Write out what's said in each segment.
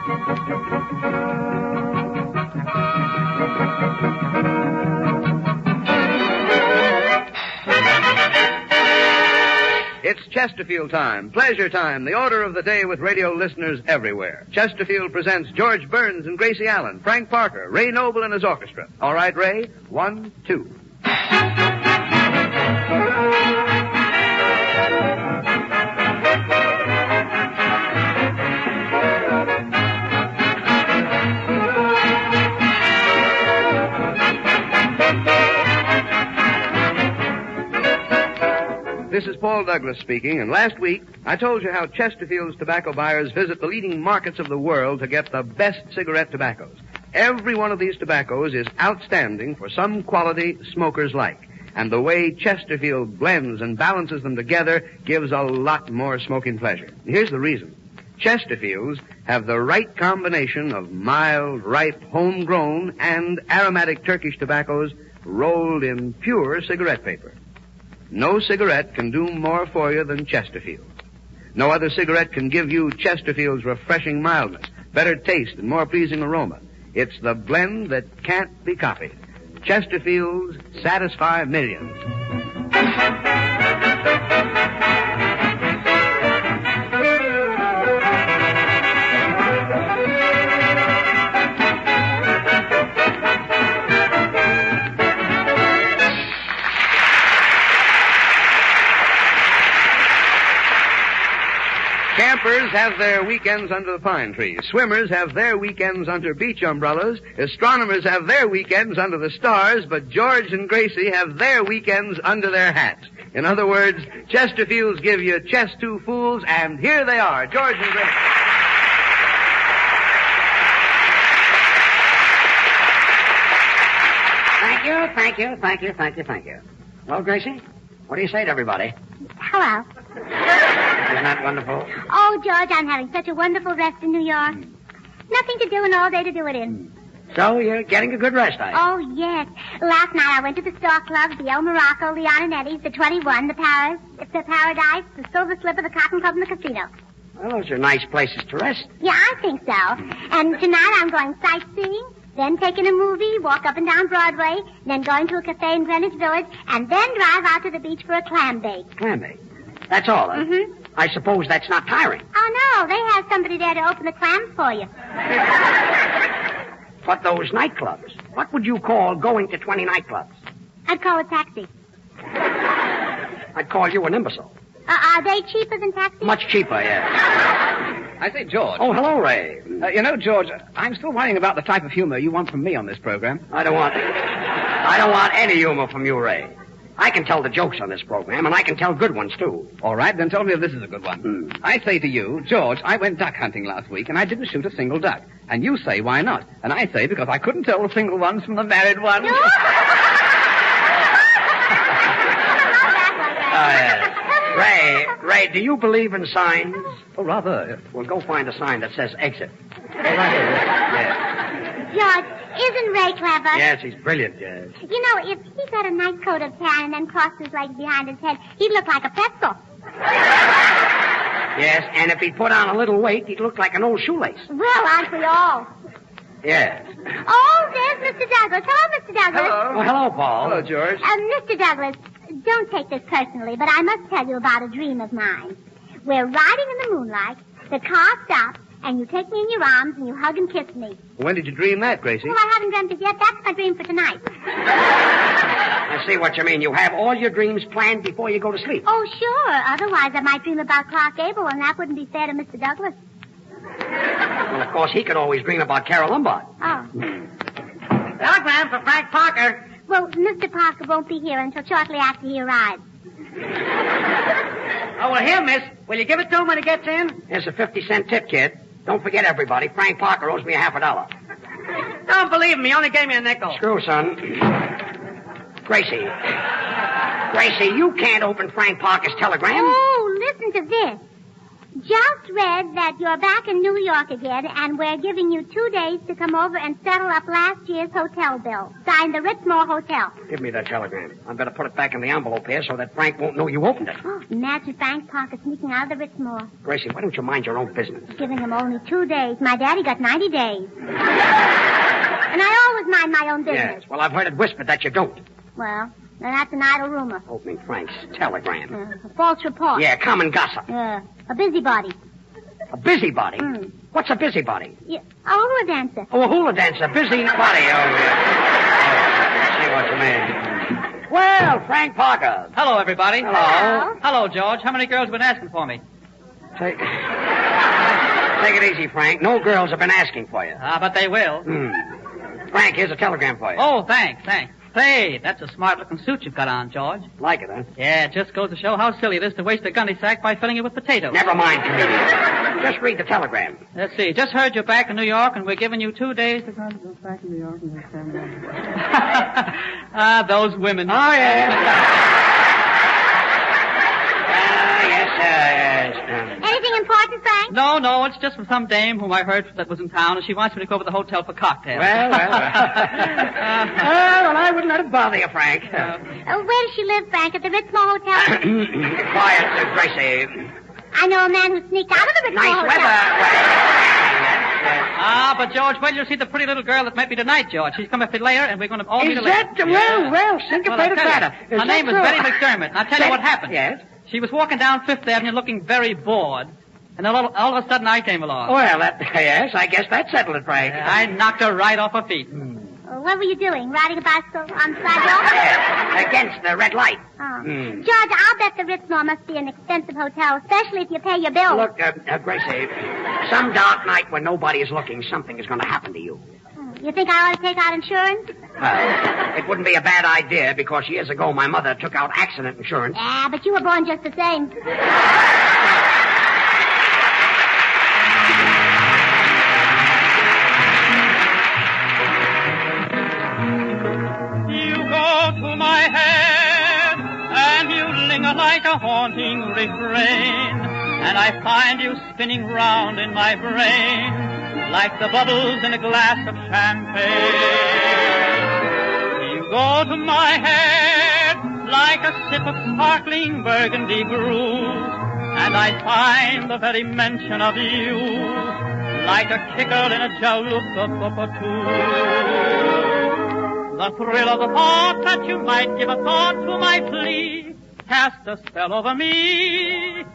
It's Chesterfield time, pleasure time, the order of the day with radio listeners everywhere. Chesterfield presents George Burns and Gracie Allen, Frank Parker, Ray Noble and his orchestra. All right, Ray? 1, 2. This is Paul Douglas speaking, and last week I told you how Chesterfield's tobacco buyers visit the leading markets of the world to get the best cigarette tobaccos. Every one of these tobaccos is outstanding for some quality smokers like, and the way Chesterfield blends and balances them together gives a lot more smoking pleasure. Here's the reason. Chesterfields have the right combination of mild, ripe, homegrown, and aromatic Turkish tobaccos rolled in pure cigarette paper. No cigarette can do more for you than Chesterfield. No other cigarette can give you Chesterfield's refreshing mildness, better taste, and more pleasing aroma. It's the blend that can't be copied. Chesterfields satisfy millions. Campers have their weekends under the pine trees. Swimmers have their weekends under beach umbrellas. Astronomers have their weekends under the stars. But George and Gracie have their weekends under their hats. In other words, Chesterfields give you chest two fools, and here they are, George and Gracie. Thank you. Well, Gracie, what do you say to everybody? Hello. Isn't that wonderful? Oh, George, I'm having such a wonderful rest in New York. Nothing to do and all day to do it in. So you're getting a good rest, are you? Oh, yes. Last night I went to the Star Club, the El Morocco, Leon and Eddie's, the 21, the Paris, the Paradise, the Silver Slipper, the Cotton Club, and the Casino. Well, those are nice places to rest. Yeah, I think so. And tonight I'm going sightseeing, then taking a movie, walk up and down Broadway, then going to a cafe in Greenwich Village, and then drive out to the beach for a clam bake. Clam bake? That's all, huh? Mm-hmm. I suppose that's not tiring. Oh, no, they have somebody there to open the clams for you. But those nightclubs, what would you call going to 20 nightclubs? I'd call it taxi. I'd call you an imbecile. Are they cheaper than taxis? Much cheaper, yeah. I say, George. Oh, hello, Ray. George, I'm still worrying about the type of humor you want from me on this program. I don't want any humor from you, Ray. I can tell the jokes on this program, and I can tell good ones, too. All right, then tell me if this is a good one. I say to you, George, I went duck hunting last week, and I didn't shoot a single duck. And you say, why not? And I say, because I couldn't tell the single ones from the married ones. Ray, do you believe in signs? Oh, rather. Well, go find a sign that says exit. All right. Yes. George, isn't Ray clever? Yes, he's brilliant, yes. You know, if he got a nice coat of tan and then crossed his legs behind his head, he'd look like a pretzel. Yes, and if he put on a little weight, he'd look like an old shoelace. Well, aren't we all? Yes. Oh, there's Mr. Douglas. Hello, Mr. Douglas. Hello. Oh, hello, Paul. Hello, George. Mr. Douglas, don't take this personally, but I must tell you about a dream of mine. We're riding in the moonlight, the car stops, and you take me in your arms and you hug and kiss me. When did you dream that, Gracie? Well, I haven't dreamt it yet. That's my dream for tonight. I see what you mean. You have all your dreams planned before you go to sleep. Oh, sure. Otherwise, I might dream about Clark Gable, and that wouldn't be fair to Mr. Douglas. Well, of course, he could always dream about Carol Lombard. Oh. Telegram for Frank Parker. Well, Mr. Parker won't be here until shortly after he arrives. Oh, well, here, miss. Will you give it to him when he gets in? Here's a 50-cent tip, kid. Don't forget, everybody, Frank Parker owes me $50. Don't believe me. He only gave me a nickel. Screw, son. Gracie, you can't open Frank Parker's telegram. Oh, listen to this. Just read that you're back in New York again, and we're giving you 2 days to come over and settle up last year's hotel bill. Signed, the Ritzmore Hotel. Give me that telegram. I better put it back in the envelope here so that Frank won't know you opened it. Oh, imagine Frank Parker sneaking out of the Ritzmore. Gracie, why don't you mind your own business? Giving him only 2 days. My daddy got 90 days. And I always mind my own business. Yes, well, I've heard it whispered that you don't. Well, then that's an idle rumor. Opening Frank's telegram. A false report. Yeah, common gossip. A busybody. A busybody? What's a busybody? Yeah, a hula dancer. Oh, a hula dancer. Busybody. Oh, yeah. See what you mean. Well, Frank Parker. Hello, everybody. Hello. Hello, George. How many girls have been asking for me? Take it easy, Frank. No girls have been asking for you. But they will. Frank, here's a telegram for you. Oh, thanks. Say, that's a smart-looking suit you've got on, George. Like it, huh? Yeah, it just goes to show how silly it is to waste a gunny sack by filling it with potatoes. Never mind, comedian. Just read the telegram. Let's see. Just heard you're back in New York, and we're giving you 2 days to come back in New York. Those women. Oh, yeah. Yes. Anything important, Frank? No, it's just from some dame whom I heard that was in town, and she wants me to go over to the hotel for cocktails. Well. Well, I wouldn't let it bother you, Frank. Where does she live, Frank? At the Ritzmore Hotel? Quiet, Gracie. I know a man who sneaked out of the Ritzmore Nice Hotel. weather. But George, when you'll see the pretty little girl that met me tonight, George. She's come a bit later, and we're going to all meet Is later. that? Well, syncopated matter. Her name is Betty McDermott, and I'll tell you what happened. Yes? She was walking down Fifth Avenue looking very bored, and then all of a sudden I came along. Well, yes, I guess that settled it, Frank. I knocked her right off her feet. What were you doing? Riding a bicycle on the sidewalk? Yes, against the red light. Oh. George, I'll bet the Ritzmore must be an expensive hotel, especially if you pay your bills. Look, Gracie, some dark night when nobody is looking, something is going to happen to you. You think I ought to take out insurance? It wouldn't be a bad idea because years ago my mother took out accident insurance. Yeah, but you were born just the same. You go to my head and you linger like a haunting refrain, and I find you spinning round in my brain like the bubbles in a glass of champagne. You go to my head like a sip of sparkling burgundy brew, and I find the very mention of you like a kicker in a jaloopa-too. The thrill of the thought that you might give a thought to my plea cast a spell over me.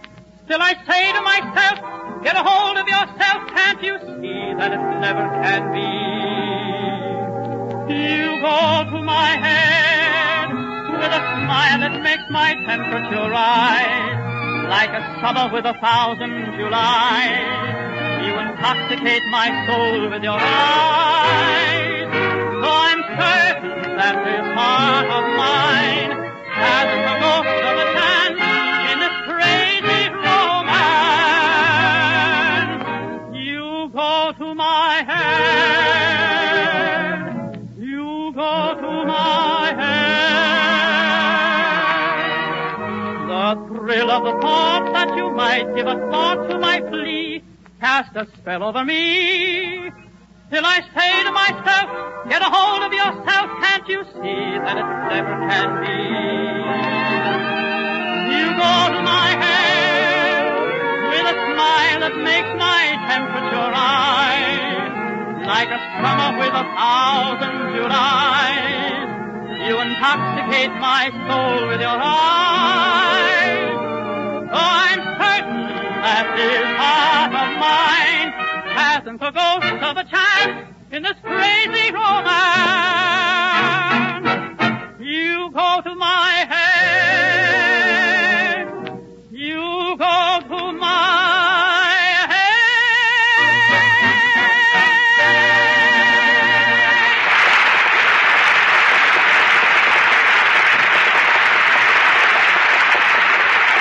Still I say to myself, get a hold of yourself, can't you see that it never can be? You go to my head with a smile that makes my temperature rise like a summer with 1,000 Julys. You intoxicate my soul with your eyes. So I'm certain that this heart of mine hasn't a ghost of a chance in this crazy romance. You go to my head. You go to my head. The thrill of the thought that you might give a thought to my plea cast a spell over me. Till I say to myself, get a hold of yourself, can't you see that it never can be? You go to my head with a smile that makes my temperature rise like a summer with 1,000 Julys. You intoxicate my soul with your eyes. So I'm certain that this heart of mine hasn't a ghost of a chance in this crazy romance. You go to my head. You go to my head.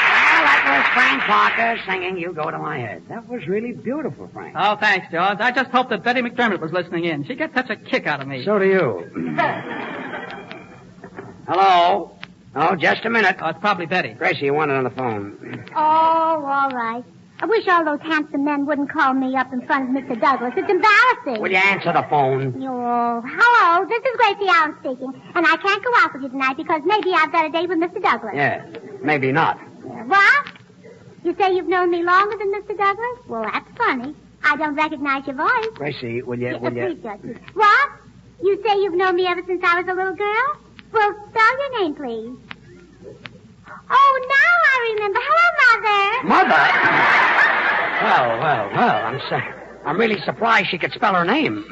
Well, that was Frank Parker singing You Go to My Head. That was really beautiful, Frank. Oh, thanks, George. I just hope that Betty McDermott was listening in. She gets such a kick out of me. So do you. Hello? Oh, just a minute. Oh, it's probably Betty. Gracie, you want it on the phone. Oh, all right. I wish all those handsome men wouldn't call me up in front of Mr. Douglas. It's embarrassing. Will you answer the phone? Oh, hello. This is Gracie Allen speaking, and I can't go out with you tonight because maybe I've got a date with Mr. Douglas. Yeah, maybe not. What? You say you've known me longer than Mr. Douglas? Well, that's funny. I don't recognize your voice. Gracie, will you... Please, George, please. What? You say you've known me ever since I was a little girl? Well, spell your name, please. Oh, now I remember. Hello, Mother. Mother? I'm really surprised she could spell her name.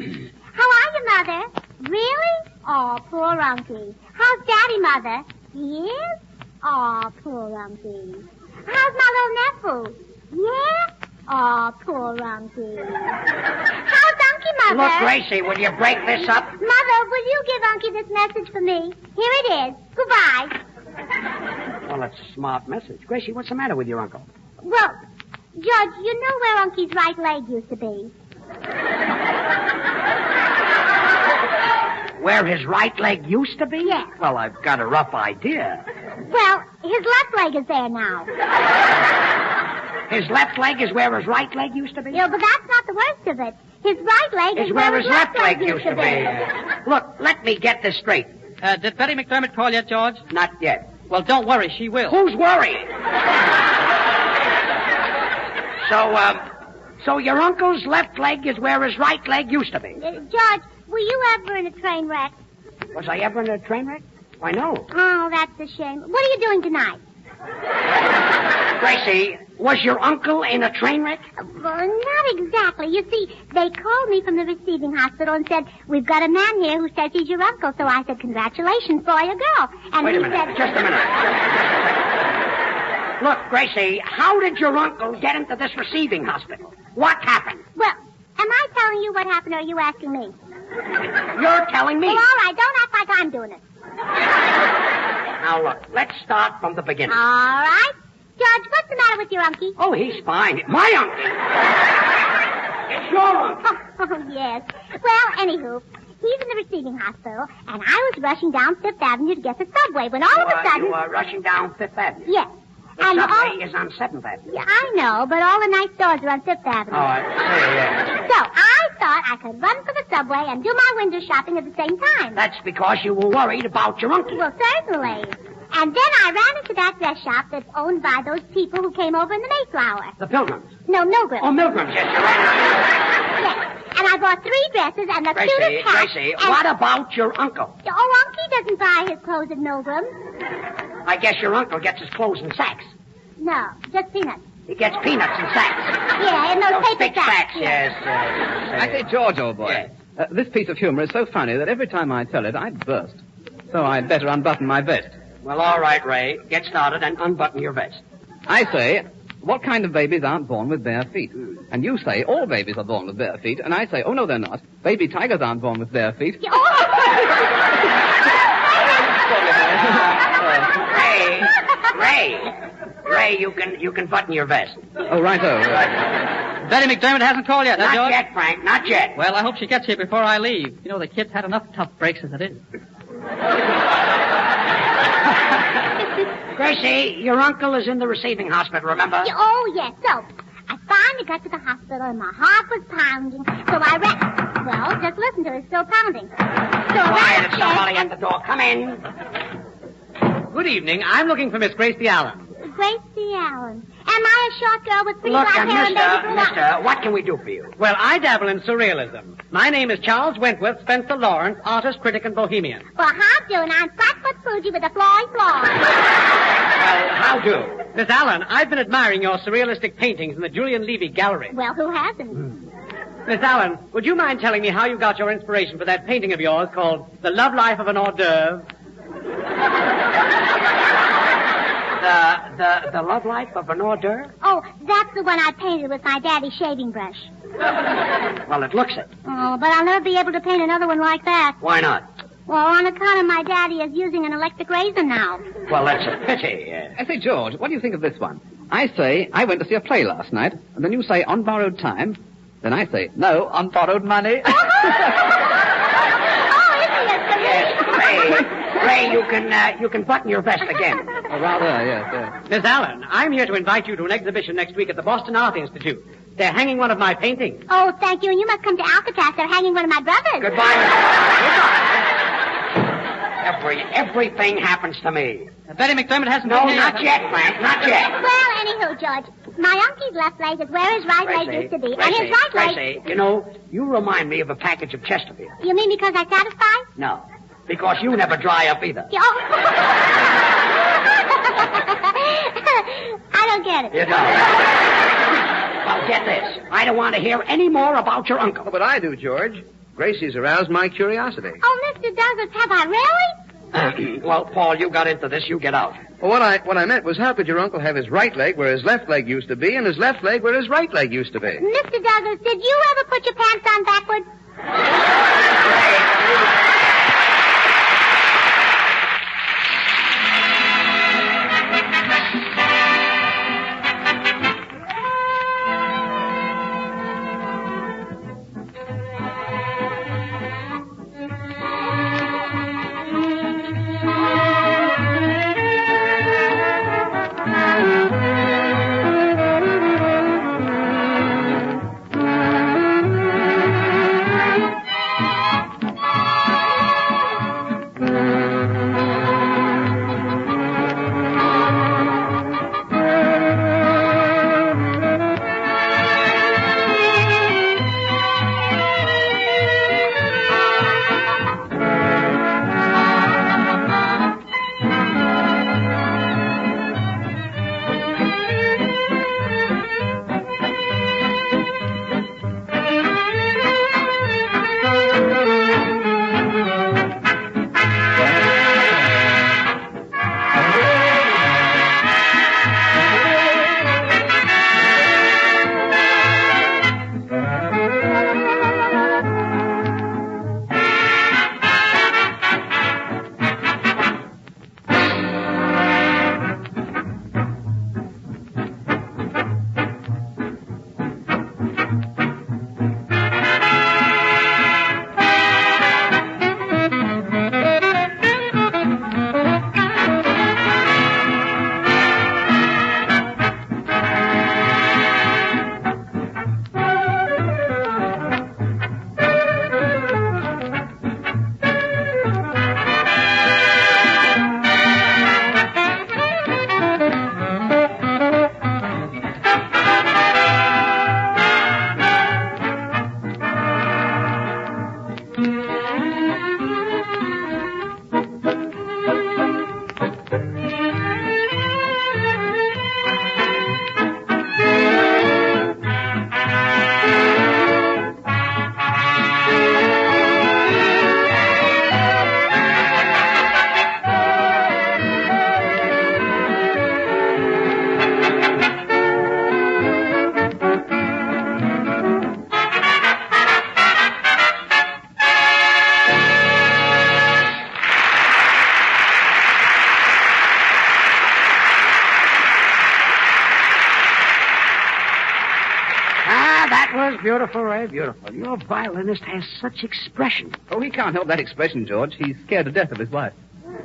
How are you, Mother? Really? Oh, poor Unky. How's Daddy, Mother? He is? Oh, poor Unky. How's my little nephew? Yeah? Oh, poor Unky. How's Unky, Mother? Look, Gracie, will you break this up? Mother, will you give Unky this message for me? Here it is. Goodbye. Well, that's a smart message. Gracie, what's the matter with your uncle? Well, Judge, you know where Unky's right leg used to be. Where his right leg used to be? Yes. Well, I've got a rough idea. Well, his left leg is there now. His left leg is where his right leg used to be? Yeah, but that's not the worst of it. His right leg is where his left leg used to be. Look, let me get this straight. Did Betty McDermott call yet, George? Not yet. Well, don't worry, she will. Who's worrying? So your uncle's left leg is where his right leg used to be. George, were you ever in a train wreck? Was I ever in a train wreck? Why, no. Oh, that's a shame. What are you doing tonight? Gracie, was your uncle in a train wreck? Well, not exactly. You see, they called me from the receiving hospital and said, we've got a man here who says he's your uncle. So I said, congratulations, boy or girl. And Wait he a minute. said... Just a minute. Look, Gracie, how did your uncle get into this receiving hospital? What happened? Well, am I telling you what happened or are you asking me? You're telling me. Well, all right. Don't act like I'm doing it. Now, look, let's start from the beginning. All right. Judge, what's the matter with your uncle? Oh, he's fine. My uncle. It's your uncle. Oh, yes. Well, anywho, he's in the receiving hospital, and I was rushing down Fifth Avenue to get the subway when all of a sudden... You were rushing down Fifth Avenue? Yes. The subway is on 7th Avenue. Yeah, I know, but all the nice stores are on Fifth Avenue. Oh, I see, yeah. So I thought I could run for the subway and do my window shopping at the same time. That's because you were worried about your uncle. Well, certainly. And then I ran into that dress shop that's owned by those people who came over in the Mayflower. The Pilgrims. No, Milgram. Oh, Milgrims, yes, you're right. Yes. And I bought 3 dresses and a suit of hats. Gracie, and... what about your uncle? Oh, Unky doesn't buy his clothes at Milgram's. I guess your uncle gets his clothes in sacks. No, just peanuts. He gets peanuts in sacks. Yeah, in those paper big sacks. Yes. I say, George, old boy, this piece of humor is so funny that every time I tell it, I burst. So I'd better unbutton my vest. Well, all right, Ray. Get started and unbutton your vest. I say, what kind of babies aren't born with bare feet? And you say all babies are born with bare feet, and I say, oh, no, they're not. Baby tigers aren't born with bare feet. Ray, you can button your vest. Oh, righto. Betty McDermott hasn't called yet, Not George? yet, Frank, not yet. Well, I hope she gets here before I leave. You know, the kid's had enough tough breaks as it is. Gracie, your uncle is in the receiving hospital, remember? Oh, yes. So, I finally got to the hospital and my heart was pounding. So I ran... Well, just listen to it. It's still pounding. So Quiet, it's somebody at the door. Come in. Good evening. I'm looking for Miss Gracie Allen. Gracie Allen. Am I a short girl with pretty Look, black hair and baby blue eyes? mister, what can we do for you? Well, I dabble in surrealism. My name is Charles Wentworth Spencer Lawrence, artist, critic, and bohemian. Well, how do? And I'm Flatfoot Fuji with a floy floor. Well, how do? Miss Allen, I've been admiring your surrealistic paintings in the Julian Levy Gallery. Well, who hasn't? Miss Allen, would you mind telling me how you got your inspiration for that painting of yours called The Love Life of an Hors d'oeuvre? The love life of an hors d'oeuvre? Oh, that's the one I painted with my daddy's shaving brush. Well, it looks it. Oh, but I'll never be able to paint another one like that. Why not? Well, on account of my daddy is using an electric razor now. Well, that's a pity. I say, George, what do you think of this one? I say, I went to see a play last night, and then you say, on borrowed time. Then I say, no, on borrowed money. Oh, isn't it? Yes, Ray, you can button your vest again. Oh, rather, yes. Miss Allen, I'm here to invite you to an exhibition next week at the Boston Art Institute. They're hanging one of my paintings. Oh, thank you. And you must come to Alcatraz. They're hanging one of my brothers. Goodbye, Miss Allen. Everything happens to me. Betty McDermott hasn't No, been here not yet, Frank, not yet. Well, anywho, George, my uncle's left leg is where his right leg used to be. And his right leg... Gracie, you know, you remind me of a package of Chesterfield. You mean because I satisfy? No, because you never dry up either. Oh. I don't get it. You don't. Well, get this. I don't want to hear any more about your uncle. Oh, but I do, George. Gracie's aroused my curiosity. Oh, Mr. Douglas, have I really? Well, Paul, you got into this. You get out. Well, what I meant was, how could your uncle have his right leg where his left leg used to be and his left leg where his right leg used to be? Mr. Douglas, did you ever put your pants on backwards? Beautiful, Ray, beautiful. Your violinist has such expression. Oh, he can't help that expression, George. He's scared to death of his wife.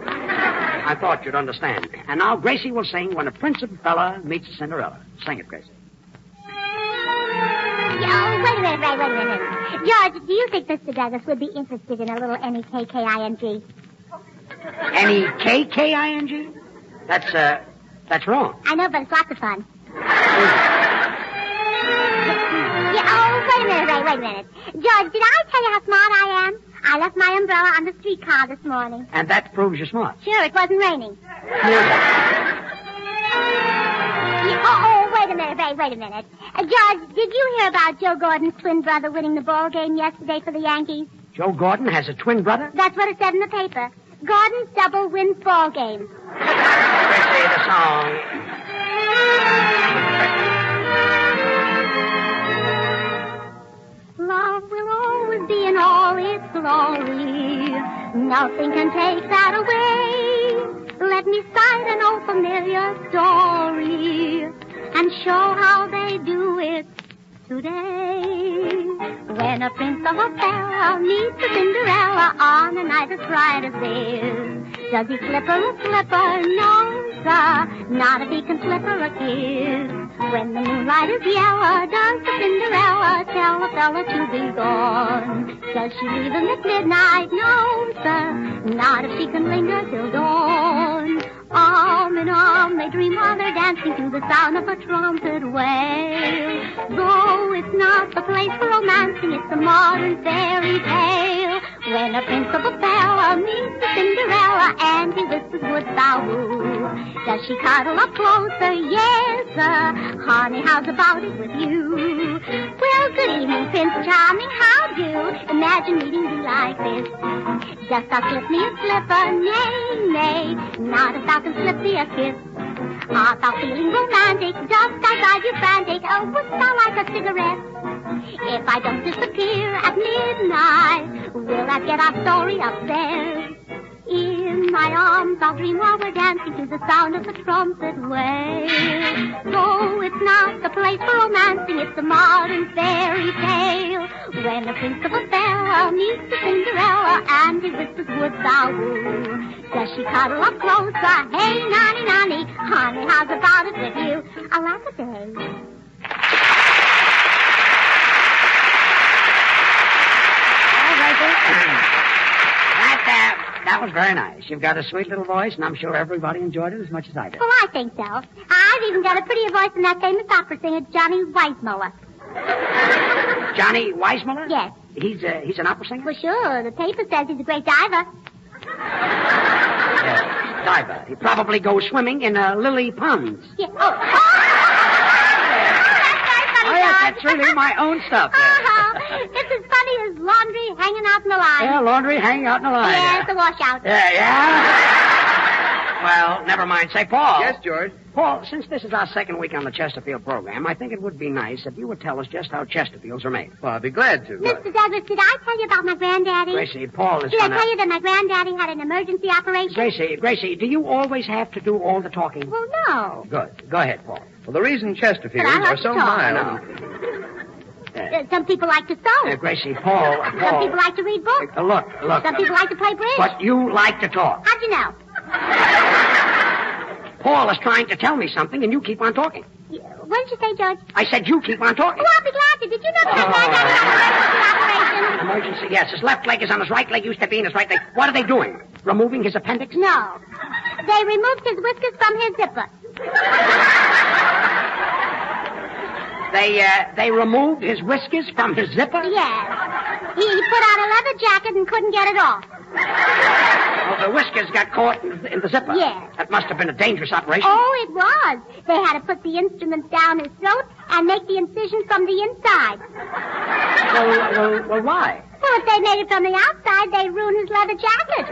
I thought you'd understand. And now Gracie will sing When a Prince of Fella Meets a Cinderella. Sing it, Gracie. Oh, wait a minute, Ray, wait a minute. George, do you think Mr. Douglas would be interested in a little N-E-K-K-I-N-G? N-E-K-K-I-N-G? That's wrong. I know, but it's lots of fun. Wait a minute, Ray, wait a minute. George, did I tell you how smart I am? I left my umbrella on the streetcar this morning. And that proves you're smart. Sure, it wasn't raining. Wait a minute, Ray, wait a minute. George, did you hear about Joe Gordon's twin brother winning the ball game yesterday for the Yankees? Joe Gordon has a twin brother? That's what it said in the paper. Gordon's double wins ball games. Gracie, the song. Love will always be in all its glory. Nothing can take that away. Let me cite an old familiar story and show how they do it today. When a prince of a fella meets a Cinderella on a night as bright as this, does he slip her a slipper? No, Not if he can slip her a kiss. When the moonlight is yellow, does the Cinderella tell a fella to be gone? Does she leave him at midnight? No, sir. Not if she can linger till dawn. Arm in arm, they dream while they're dancing to the sound of a trumpet wail. Though it's not the place for romancing, it's a modern fairy tale. When a prince of a fella meets a Cinderella and he whispers, would thou woo? Does she cuddle up closer? Yes, sir. Honey, how's about it with you? Well, good evening, Prince Charming, how do? Imagine meeting you like this. Just thou slip me a slipper, nay, nay. Not if thou can slip me a kiss. Art thou feeling romantic? Dost thy drive you frantic? Oh, wouldst thou like a cigarette? If I don't disappear at midnight, will that get our story upstairs? In my arms I'll dream while we're dancing to the sound of the trumpet wail. Though it's not the place for romancing, it's a modern fairy tale. When a prince of a fella meets a Cinderella and he whispers, would thou woo? Does she cuddle up closer? Hey, nanny, nanny, honey, how's about it with you? Alack-a-day. That was very nice. You've got a sweet little voice, and I'm sure everybody enjoyed it as much as I did. Well, I think so. I've even got a prettier voice than that famous opera singer, Johnny Weissmuller. Johnny Weissmuller? Yes. He's an opera singer? Well, sure. The paper says he's a great diver. Diver. He probably goes swimming in lily ponds. Yeah. Oh, yes, that's really my own stuff. It's as funny as laundry hanging out in the line. Yeah, laundry hanging out in the line. Yeah, it's a washout. Yeah? Well, never mind. Say, Paul. Yes, George? Paul, since this is our second week on the Chesterfield program, I think it would be nice if you would tell us just how Chesterfields are made. Well, I'll be glad to. Mr. Douglas, did I tell you about my granddaddy? Gracie, Paul is Did gonna... I tell you that my granddaddy had an emergency operation? Gracie, do you always have to do all the talking? Well, no. Good. Go ahead, Paul. Well, the reason Chesterfields But I like are so to talk. mild... Some people like to sew. Gracie, Paul... Some people like to read books. Look. Some people like to play bridge. But you like to talk. How'd you know? Paul is trying to tell me something, and you keep on talking. What did you say, George? I said you keep on talking. Oh, I'll be glad to. Did you know that my granddaddy had an emergency operation? Emergency, yes. His left leg is on his right leg. Used to be in his right leg. What are they doing? Removing his appendix? No. They removed his whiskers from his zipper. They removed his whiskers from his zipper? Yes. He put on a leather jacket and couldn't get it off. Oh, the whiskers got caught in the zipper? Yes. That must have been a dangerous operation. Oh, it was. They had to put the instrument down his throat and make the incision from the inside. Well, why? Well, if they made it from the outside, they'd ruin his leather jacket.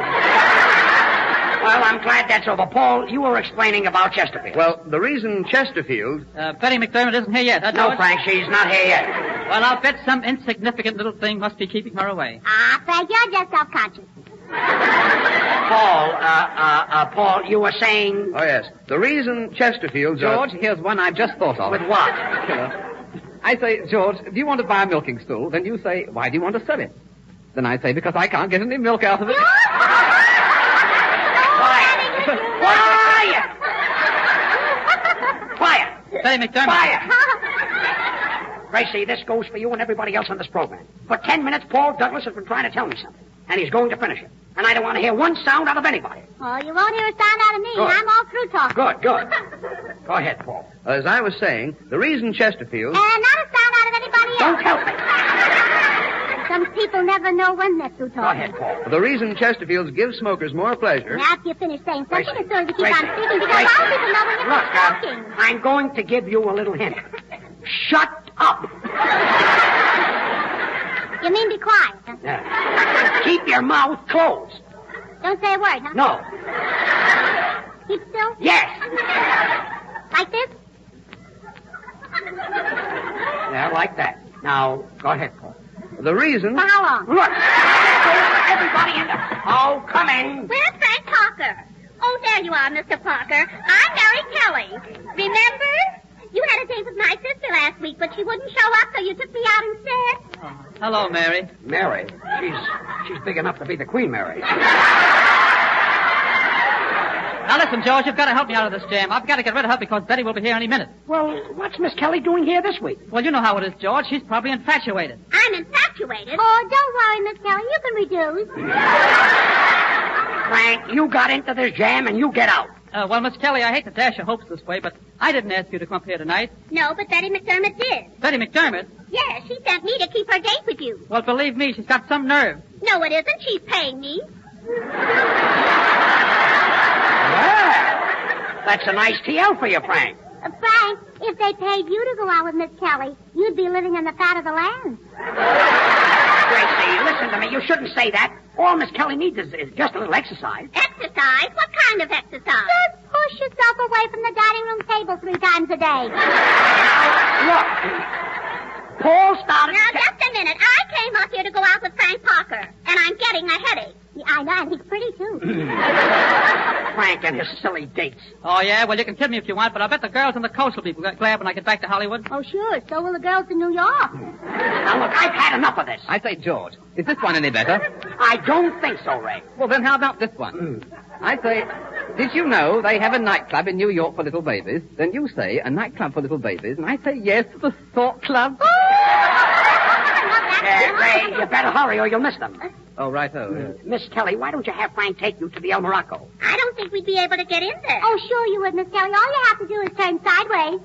Well, I'm glad that's over. Paul, you were explaining about Chesterfield. Well, the reason Chesterfield... Betty McDermott isn't here yet, huh, No, George? Frank, she's not here yet. Well, I'll bet some insignificant little thing must be keeping her away. Frank, you're just self-conscious. Paul, you were saying... Oh, yes. The reason Chesterfields George, here's one I've just thought of. With what? I say, George, do you want to buy a milking stool? Then you say, why do you want to sell it? Then I say, because I can't get any milk out of it. Quiet! Betty McDermott. Quiet! Gracie, this goes for you and everybody else on this program. For 10 minutes, Paul Douglas has been trying to tell me something. And he's going to finish it. And I don't want to hear one sound out of anybody. Oh, you won't hear a sound out of me. Good. I'm all through talking. Good. Go ahead, Paul. As I was saying, the reason Chesterfields... Not a sound out of anybody else. Don't help me. Some people never know when they're through talking. Go ahead, Paul. The reason Chesterfields give smokers more pleasure... Now, after you finish saying something, Gracie, it's so you keep Gracie, on speaking, because Gracie. all people know when you're Look, talking. I'm going to give you a little hint. Shut up. You mean be quiet, huh? Keep your mouth closed. Don't say a word, huh? No. Keep still? Yes. Like this? Yeah, like that. Now, go ahead, Paul. The reason... For how long? Look. Everybody in there. Oh, come in. Where's Frank Parker? Oh, there you are, Mr. Parker. I'm Mary Kelly. Remember? You had a date with my sister last week, but she wouldn't show up, so you took me out instead. Oh, hello, Mary. Mary. She's big enough to be the Queen Mary. Now listen, George, you've got to help me out of this jam. I've got to get rid of her because Betty will be here any minute. Well, what's Miss Kelly doing here this week? Well, you know how it is, George. She's probably infatuated. I'm infatuated. Oh, don't worry, Miss Kelly. You can reduce. Frank, you got into this jam and you get out. Well, Miss Kelly, I hate to dash your hopes this way, but I didn't ask you to come up here tonight. No, but Betty McDermott did. Betty McDermott? Yes, she sent me to keep her date with you. Well, believe me, she's got some nerve. No, it isn't. She's paying me. Well, that's a nice TL for you, Frank. Frank, if they paid you to go out with Miss Kelly, you'd be living in the fat of the land. Gracie, listen to me. You shouldn't say that. All Miss Kelly needs is just a little exercise. Exercise? What kind of exercise? Just push yourself away from the dining room table 3 times a day. Look, Paul started... Now, just a minute. I came up here to go out with Frank Parker, and I'm getting a headache. Yeah, I know, and he's pretty, too. Frank and his silly dates. Oh, yeah? Well, you can kid me if you want, but I bet the girls on the coast will be glad when I get back to Hollywood. Oh, sure. So will the girls in New York. Now, look, I've had enough of this. I say, George, is this one any better? I don't think so, Ray. Well, then how about this one? I say, did you know they have a nightclub in New York for little babies? Then you say, a nightclub for little babies, and I say yes to the Thought Club. Ray, you better hurry or you'll miss them. Oh, righto. Miss Kelly, why don't you have Frank take you to the El Morocco? I don't think we'd be able to get in there. Oh, sure you would, Miss Kelly. All you have to do is turn sideways.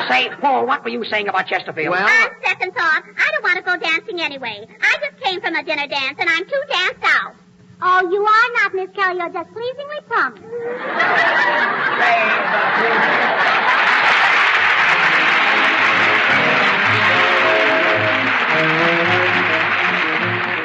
Say, Paul, what were you saying about Chesterfield? Well, On second thought, I don't want to go dancing anyway. I just came from a dinner dance, and I'm too danced out. Oh, you are not, Miss Kelly. You're just pleasingly plump.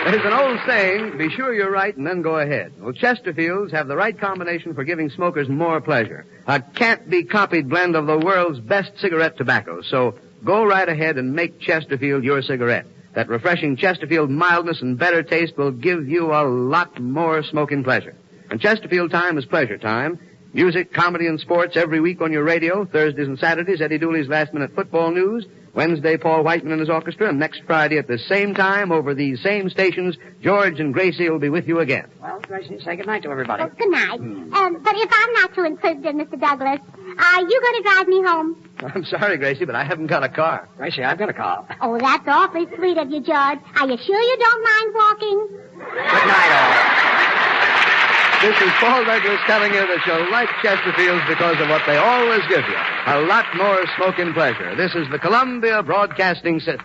There's an old saying, be sure you're right and then go ahead. Well, Chesterfields have the right combination for giving smokers more pleasure. A can't-be-copied blend of the world's best cigarette tobacco. So go right ahead and make Chesterfield your cigarette. That refreshing Chesterfield mildness and better taste will give you a lot more smoking pleasure. And Chesterfield time is pleasure time. Music, comedy, and sports every week on your radio. Thursdays and Saturdays, Eddie Dooley's last-minute football news. Wednesday, Paul Whiteman and his orchestra. And next Friday at the same time, over these same stations, George and Gracie will be with you again. Well, Gracie, say goodnight to everybody. Oh, good night. But if I'm not too inquisitive, Mr. Douglas, are you going to drive me home? I'm sorry, Gracie, but I haven't got a car. Gracie, I've got a car. Oh, that's awfully sweet of you, George. Are you sure you don't mind walking? Good night, all. This is Paul Douglas telling you that you'll like Chesterfields because of what they always give you. A lot more smoking pleasure. This is the Columbia Broadcasting System.